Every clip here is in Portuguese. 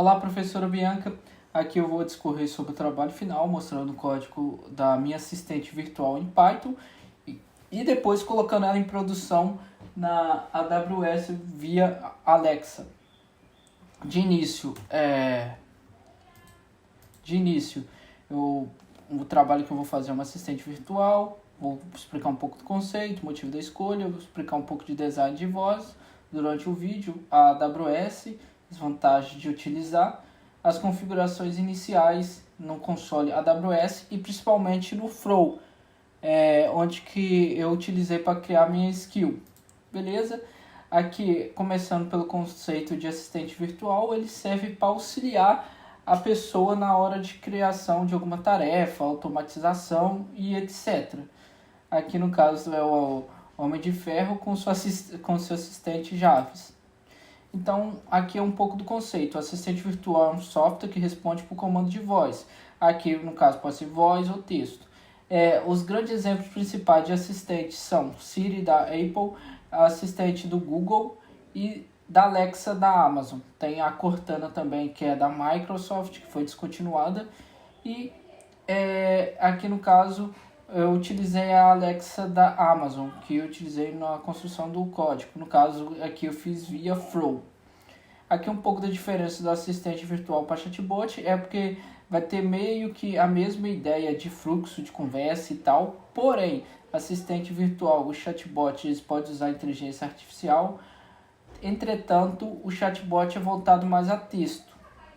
Olá, professora Bianca. Aqui eu vou discorrer sobre o trabalho final, mostrando o código da minha assistente virtual em Python e depois colocando ela em produção na AWS via Alexa. De início, o trabalho que eu vou fazer é uma assistente virtual, vou explicar um pouco do conceito, motivo da escolha, vou explicar um pouco de design de voz durante o vídeo, a AWS, as vantagens de utilizar, as configurações iniciais no console AWS e principalmente no Flow, onde que eu utilizei para criar minha skill. Beleza? Aqui, começando pelo conceito de assistente virtual, ele serve para auxiliar a pessoa na hora de criação de alguma tarefa, automatização e etc. Aqui no caso é o Homem de Ferro com seu assistente Jarvis. Então, aqui é um pouco do conceito. O assistente virtual é um software que responde por comando de voz. Aqui, no caso, pode ser voz ou texto. Os grandes exemplos principais de assistentes são Siri da Apple, a assistente do Google e da Alexa da Amazon. Tem a Cortana também, que é da Microsoft, que foi descontinuada. E aqui no caso eu utilizei a Alexa da Amazon, que eu utilizei na construção do código. No caso aqui eu fiz via Flow. Aqui um pouco da diferença do assistente virtual para chatbot é porque vai ter meio que a mesma ideia de fluxo de conversa e tal, porém, assistente virtual, o chatbot, eles podem usar inteligência artificial. Entretanto, o chatbot é voltado mais a texto,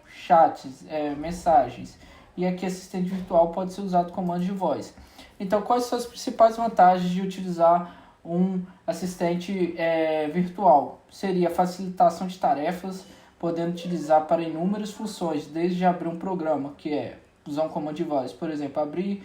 chats, mensagens. E aqui assistente virtual pode ser usado com comando de voz. Então, quais são as principais vantagens de utilizar um assistente virtual? Seria a facilitação de tarefas, podendo utilizar para inúmeras funções, desde abrir um programa, que é usar um comando de voz. Por exemplo, abrir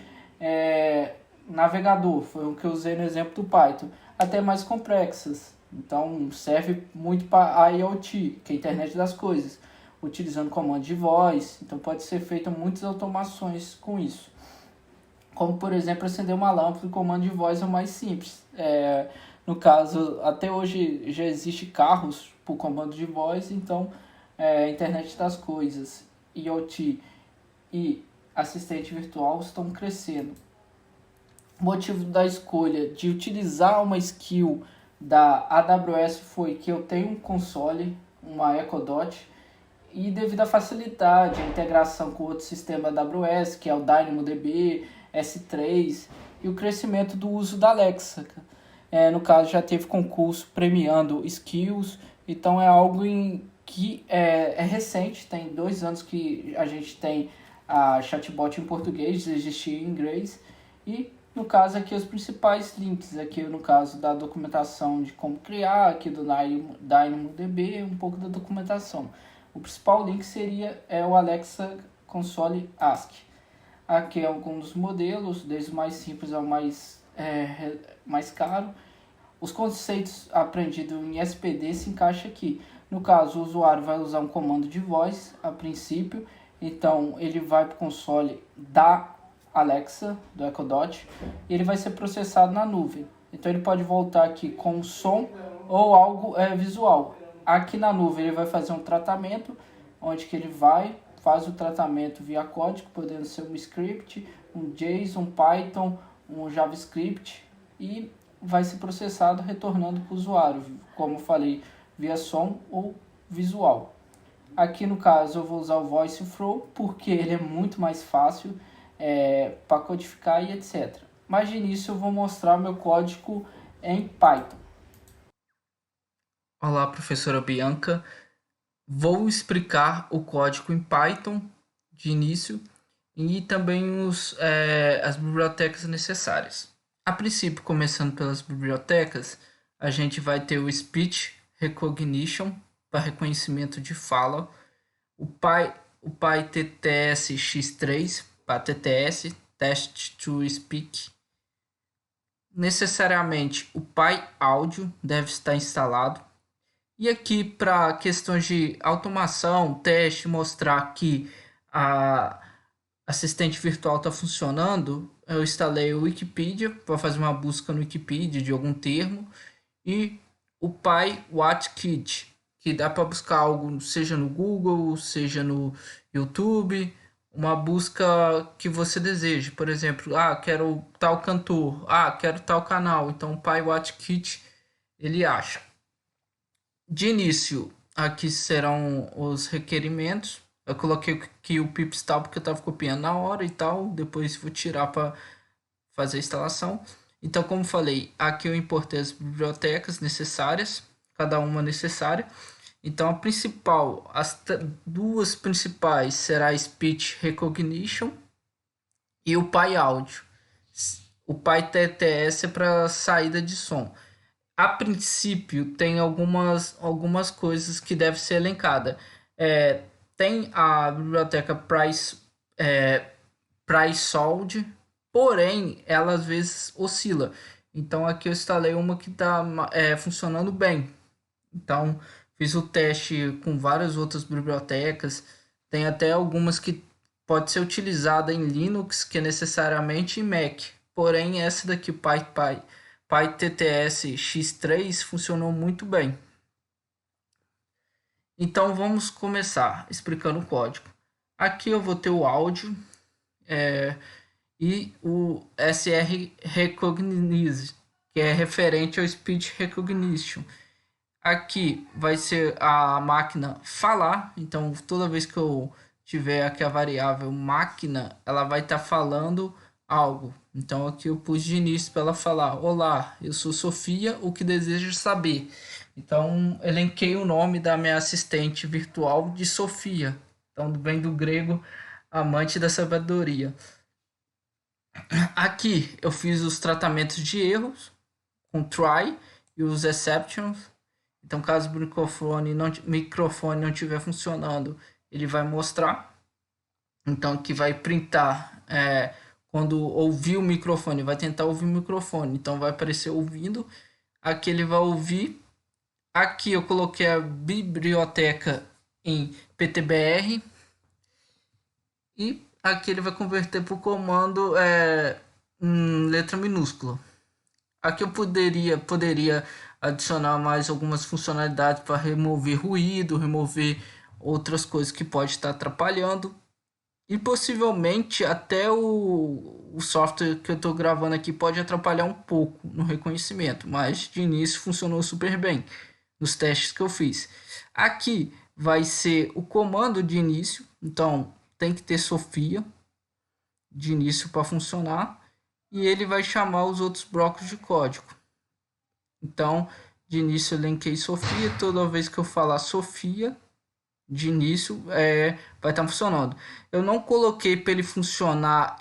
navegador, foi o que eu usei no exemplo do Python, até mais complexas. Então, serve muito para a IoT, que é a internet das coisas, utilizando comando de voz. Então, pode ser feita muitas automações com isso. Como, por exemplo, acender uma lâmpada, o comando de voz é o mais simples. No caso, até hoje já existe carros por comando de voz, então, internet das coisas, IoT e assistente virtual estão crescendo. O motivo da escolha de utilizar uma skill da AWS foi que eu tenho um console, uma Echo Dot, e devido à facilidade, a integração com outro sistema AWS, que é o DynamoDB, S3, e o crescimento do uso da Alexa. No caso, já teve concurso premiando skills, então é algo que é recente, tem 2 anos que a gente tem a chatbot em português, existia em inglês, e no caso aqui os principais links, aqui no caso da documentação de como criar, aqui do DynamoDB, um pouco da documentação. O principal link seria o Alexa Console Ask. Aqui é alguns dos modelos, desde o mais simples ao mais caro. Os conceitos aprendidos em SPD se encaixam aqui. No caso, o usuário vai usar um comando de voz a princípio, então ele vai para o console da Alexa, do Echo Dot, e ele vai ser processado na nuvem. Então ele pode voltar aqui com som ou algo visual. Aqui na nuvem ele vai fazer um tratamento, onde que ele faz o tratamento via código, podendo ser um script, um JSON, um Python, um JavaScript, e vai ser processado retornando para o usuário, como eu falei, via som ou visual. Aqui no caso eu vou usar o Voice Flow, porque ele é muito mais fácil para codificar e etc. Mas de início eu vou mostrar meu código em Python. Olá, professora Bianca. Vou explicar o código em Python de início e também as bibliotecas necessárias. A princípio, começando pelas bibliotecas, a gente vai ter o Speech Recognition para reconhecimento de fala, o PyTTS X3 para TTS, Text to Speak. Necessariamente o PyAudio deve estar instalado. E aqui, para questões de automação, teste, mostrar que a assistente virtual está funcionando, eu instalei o Wikipedia para fazer uma busca no Wikipedia de algum termo e o PyWhatKit. que dá para buscar algo, seja no Google, seja no YouTube, uma busca que você deseje. Por exemplo, quero tal cantor, quero tal canal. Então o PyWatchKit ele acha. De início, aqui serão os requerimentos. Eu coloquei aqui o pips tal porque eu estava copiando na hora e tal. Depois vou tirar para fazer a instalação. Então, como falei, aqui eu importei as bibliotecas necessárias, cada uma necessária. Então, a principal, duas principais será Speech Recognition e o PyAudio. O PyTTS é para saída de som. A princípio, tem algumas coisas que devem ser elencadas. É, tem a biblioteca PrySold, porém, ela às vezes oscila. Então, aqui eu instalei uma que está funcionando bem. Então, fiz o teste com várias outras bibliotecas. Tem até algumas que pode ser utilizada em Linux, que é necessariamente em Mac. Porém, essa daqui, PyTTS X3, funcionou muito bem. Então, vamos começar explicando o código. Aqui eu vou ter o áudio e o SR Recognize, que é referente ao Speech Recognition. Aqui vai ser a máquina falar, então toda vez que eu tiver aqui a variável máquina, ela vai estar falando algo. Então aqui eu pus de início para ela falar: olá, eu sou Sofia, o que deseja saber? Então elenquei o nome da minha assistente virtual de Sofia. Então vem do grego amante da sabedoria. Aqui eu fiz os tratamentos de erros com try e os exceptions. Então, caso o microfone não estiver funcionando, ele vai mostrar. Então, que vai printar quando ouvir o microfone, vai tentar ouvir o microfone. Então, vai aparecer ouvindo. Aqui ele vai ouvir. Aqui eu coloquei a biblioteca em PTBR. E aqui ele vai converter para o comando em letra minúscula. Aqui eu poderia adicionar mais algumas funcionalidades para remover ruído, remover outras coisas que pode estar atrapalhando. E possivelmente até o software que eu estou gravando aqui pode atrapalhar um pouco no reconhecimento, mas de início funcionou super bem nos testes que eu fiz. Aqui vai ser o comando de início, então tem que ter Sofia de início para funcionar e ele vai chamar os outros blocos de código. Então, de início eu linkei Sofia, toda vez que eu falar Sofia, de início vai estar funcionando. Eu não coloquei para ele funcionar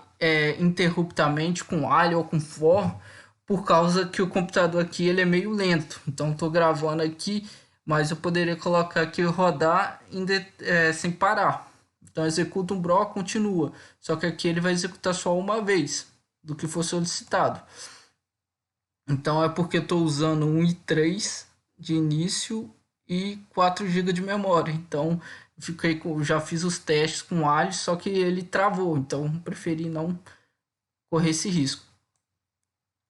interruptamente com alho ou com for, por causa que o computador aqui ele é meio lento. Então estou gravando aqui, mas eu poderia colocar aqui rodar sem parar. Então executa um bloco, continua. Só que aqui ele vai executar só uma vez do que for solicitado. Então é porque estou usando um i3 de início e 4 GB de memória. Então já fiz os testes com alho, só que ele travou. Então preferi não correr esse risco.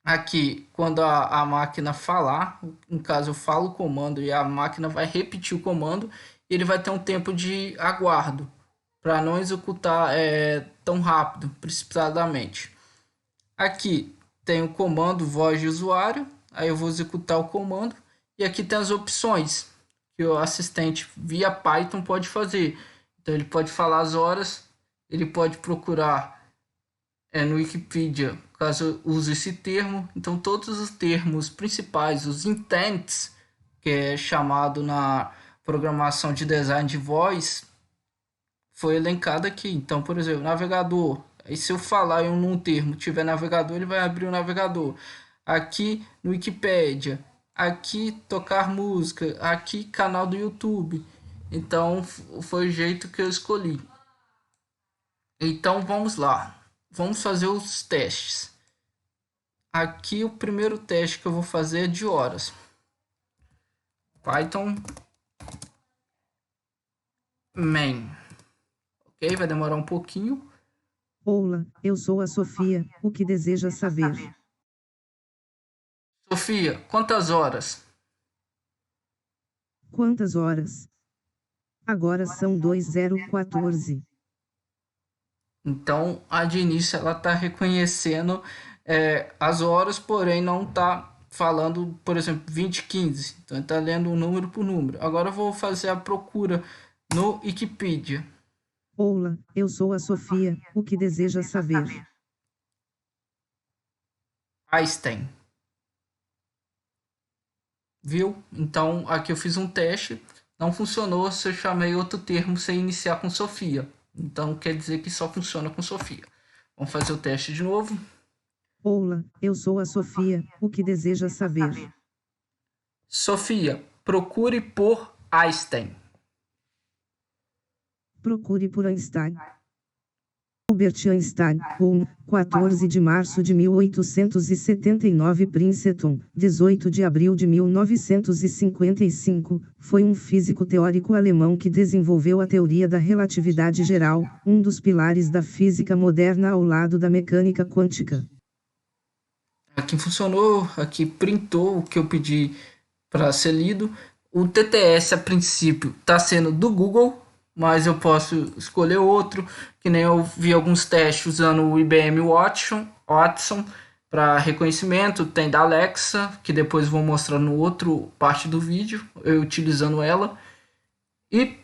Aqui, quando a máquina falar, no caso eu falo o comando e a máquina vai repetir o comando, ele vai ter um tempo de aguardo para não executar tão rápido, precipitadamente. Aqui tem o comando voz de usuário, aí eu vou executar o comando e aqui tem as opções que o assistente via Python pode fazer. Então ele pode falar as horas, ele pode procurar no Wikipedia, caso eu use esse termo. Então todos os termos principais, os intents, que é chamado na programação de design de voz, foi elencado aqui. Então, por exemplo, navegador. Aí se eu falar em um termo, tiver navegador, ele vai abrir o navegador. Aqui no Wikipedia, aqui tocar música, aqui canal do YouTube. Então foi o jeito que eu escolhi. Então vamos lá. Vamos fazer os testes. Aqui o primeiro teste que eu vou fazer é de horas. Python main. Ok, vai demorar um pouquinho. Olá, eu sou a Sofia, o que deseja saber? Sofia, quantas horas? Quantas horas? Agora são 2014. Então, a de início ela está reconhecendo as horas, porém não está falando, por exemplo, 2015. Então, está lendo um número por número. Agora eu vou fazer a procura no Wikipedia. Olá, eu sou a Sofia, o que deseja saber? Einstein. Viu? Então, aqui eu fiz um teste. Não funcionou se eu chamei outro termo sem iniciar com Sofia. Então, quer dizer que só funciona com Sofia. Vamos fazer o teste de novo. Olá, eu sou a Sofia, o que deseja saber? Sofia, procure por Einstein. Procure por Einstein. Albert Einstein, 14 de março de 1879 Princeton, 18 de abril de 1955, foi um físico teórico alemão que desenvolveu a teoria da relatividade geral, um dos pilares da física moderna ao lado da mecânica quântica. Aqui funcionou, aqui printou o que eu pedi para ser lido. O TTS a princípio está sendo do Google, mas eu posso escolher outro, que nem eu vi alguns testes usando o IBM Watson para reconhecimento, tem da Alexa, que depois vou mostrar no outro parte do vídeo, eu utilizando ela. E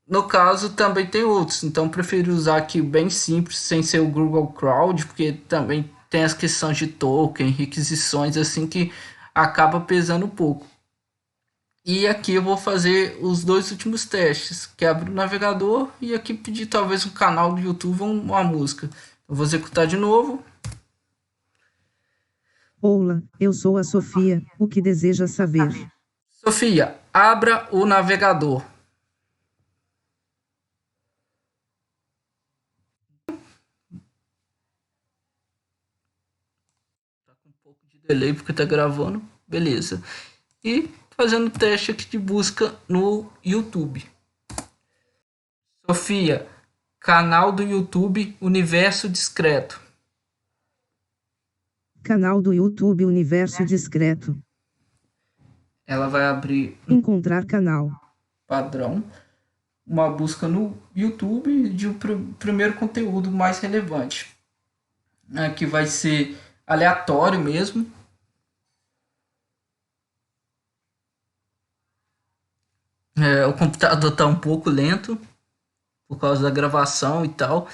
no caso também tem outros, então prefiro usar aqui bem simples, sem ser o Google Crowd, porque também tem as questões de token, requisições assim que acaba pesando um pouco. E aqui eu vou fazer os dois últimos testes, que é abrir o navegador e aqui pedir talvez um canal do YouTube ou uma música. Eu vou executar de novo. Olá, eu sou a Sofia, o que deseja saber? Sofia, abra o navegador. Tá com um pouco de delay porque tá gravando. Beleza. E fazendo teste aqui de busca no YouTube. Sofia, canal do YouTube Universo Discreto. Canal do YouTube Universo Discreto. Ela vai abrir Encontrar canal. padrão, uma busca no YouTube de um primeiro conteúdo mais relevante. Aqui vai ser aleatório mesmo. O computador está um pouco lento por causa da gravação e tal,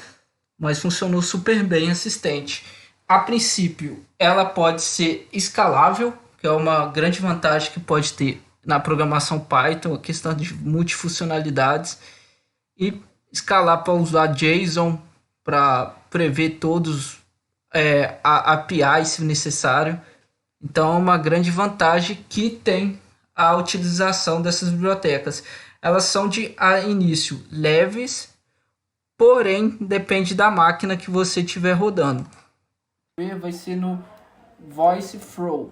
mas funcionou super bem assistente. A princípio, ela pode ser escalável, que é uma grande vantagem que pode ter na programação Python, a questão de multifuncionalidades, e escalar para usar JSON para prever todos a API se necessário. Então é uma grande vantagem que tem a utilização dessas bibliotecas. Elas são de a início leves, porém depende da máquina que você estiver rodando. Vai ser no VoiceFlow,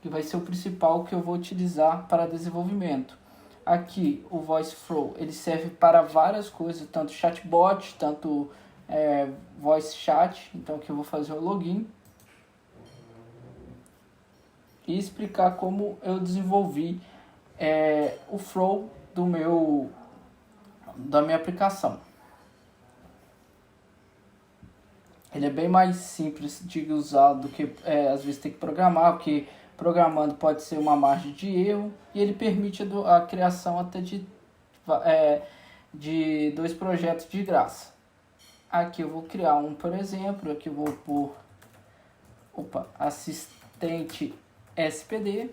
que vai ser o principal que eu vou utilizar para desenvolvimento. Aqui o VoiceFlow ele serve para várias coisas, tanto chatbot, tanto voice chat. Então aqui eu vou fazer o login e explicar como eu desenvolvi o flow da minha aplicação. Ele é bem mais simples de usar do que às vezes ter que programar, porque programando pode ser uma margem de erro, e ele permite a criação até de 2 projetos de graça. Aqui eu vou criar um, por exemplo, aqui eu vou pôr assistente SPD,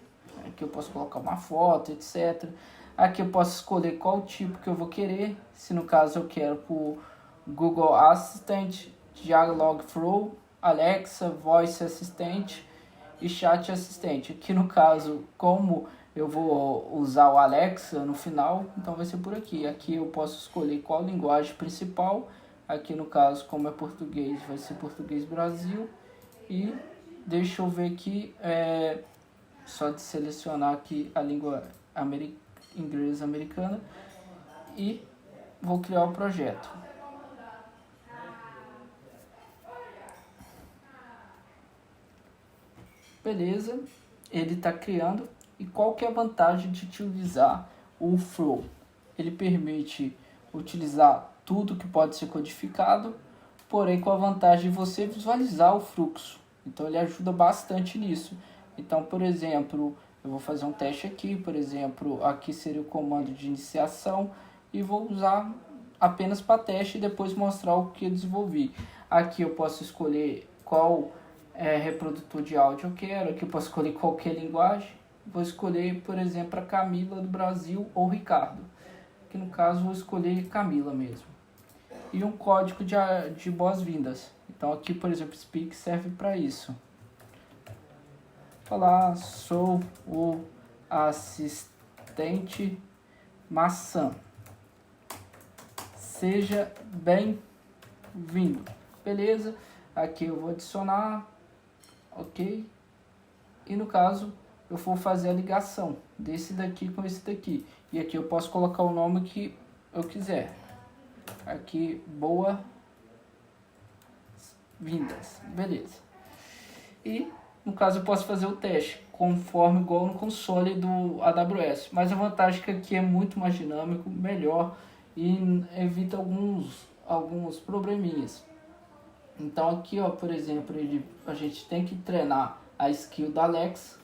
aqui eu posso colocar uma foto, etc. Aqui eu posso escolher qual tipo que eu vou querer, se no caso eu quero por Google Assistant, Dialogflow, Alexa, Voice Assistant e Chat Assistant. Aqui no caso, como eu vou usar o Alexa no final, então vai ser por aqui. Aqui eu posso escolher qual linguagem principal. Aqui no caso, como é português, vai ser português Brasil. E deixa eu ver aqui, só de selecionar aqui a língua inglesa americana e vou criar o projeto. Beleza, ele está criando. E qual que é a vantagem de utilizar o Flow? Ele permite utilizar tudo que pode ser codificado, porém com a vantagem de você visualizar o fluxo. Então ele ajuda bastante nisso. Então, por exemplo, eu vou fazer um teste aqui, por exemplo, aqui seria o comando de iniciação e vou usar apenas para teste e depois mostrar o que eu desenvolvi. Aqui eu posso escolher qual reprodutor de áudio eu quero, aqui eu posso escolher qualquer linguagem. Vou escolher, por exemplo, a Camila do Brasil ou Ricardo, que no caso vou escolher Camila mesmo. E um código de boas-vindas. Então aqui, por exemplo, Speak serve para isso. Olá, sou o assistente maçã. Seja bem-vindo. Beleza? Aqui eu vou adicionar, ok? E no caso, eu vou fazer a ligação desse daqui com esse daqui. E aqui eu posso colocar o nome que eu quiser. Aqui, boas-vindas. Beleza. E no caso eu posso fazer o teste conforme igual no console do AWS. Mas a vantagem é que aqui é muito mais dinâmico, melhor e evita alguns probleminhas. Então aqui, ó, por exemplo, a gente tem que treinar a skill da Alexa.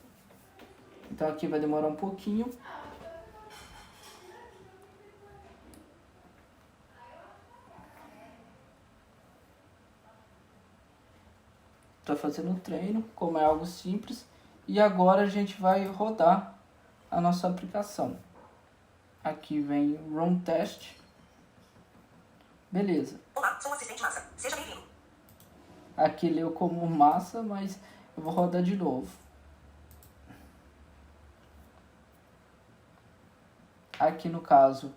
Então aqui vai demorar um pouquinho. Estou fazendo o treino, como é algo simples. E agora a gente vai rodar a nossa aplicação. Aqui vem Run Test. Beleza. Olá, sou o assistente Massa. Seja bem-vindo. Aqui leu como massa, mas eu vou rodar de novo. Aqui no caso,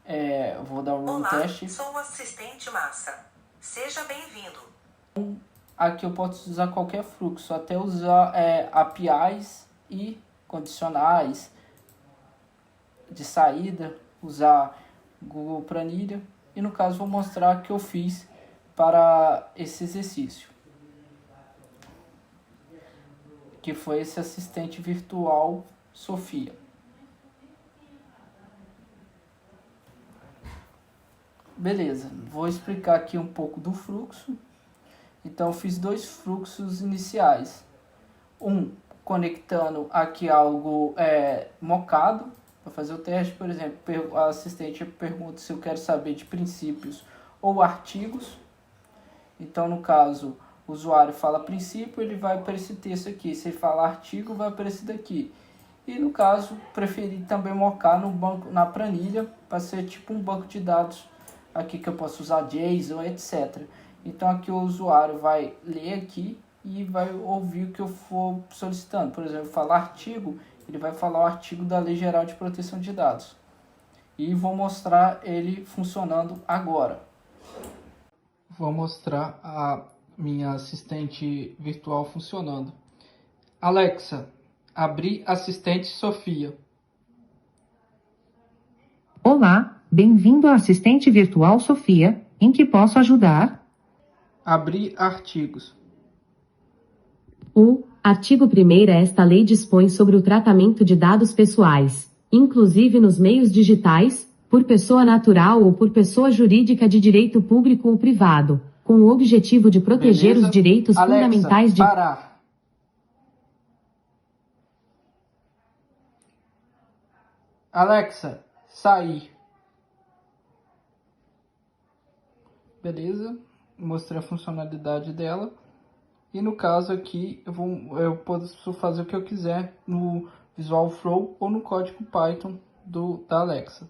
eu vou dar um Run Test. Olá, sou o assistente Massa. Seja bem-vindo. Aqui eu posso usar qualquer fluxo, até usar APIs e condicionais de saída, usar Google Planilha. E no caso vou mostrar o que eu fiz para esse exercício, que foi esse assistente virtual Sofia. Beleza, vou explicar aqui um pouco do fluxo. Então eu fiz dois fluxos iniciais. Um conectando aqui algo mocado para fazer o teste. Por exemplo, a assistente pergunta se eu quero saber de princípios ou artigos. Então no caso, o usuário fala princípio, ele vai para esse texto aqui. Se ele falar artigo, vai para esse daqui. E no caso, preferi também mocar no banco, na planilha, para ser tipo um banco de dados aqui que eu posso usar JSON, etc. Então aqui o usuário vai ler aqui e vai ouvir o que eu for solicitando. Por exemplo, falar artigo, ele vai falar o artigo da Lei Geral de Proteção de Dados. E vou mostrar ele funcionando agora. Vou mostrar a minha assistente virtual funcionando. Alexa, abrir assistente Sofia. Olá, bem-vindo à assistente virtual Sofia. Em que posso ajudar? Abrir artigos. O artigo 1º Esta lei dispõe sobre o tratamento de dados pessoais, inclusive nos meios digitais, por pessoa natural ou por pessoa jurídica de direito público ou privado, com o objetivo de proteger os direitos Alexa, fundamentais de... Parar. Alexa, sair. Beleza, mostrei a funcionalidade dela. E no caso aqui, eu posso fazer o que eu quiser no Visual Flow ou no código Python da Alexa.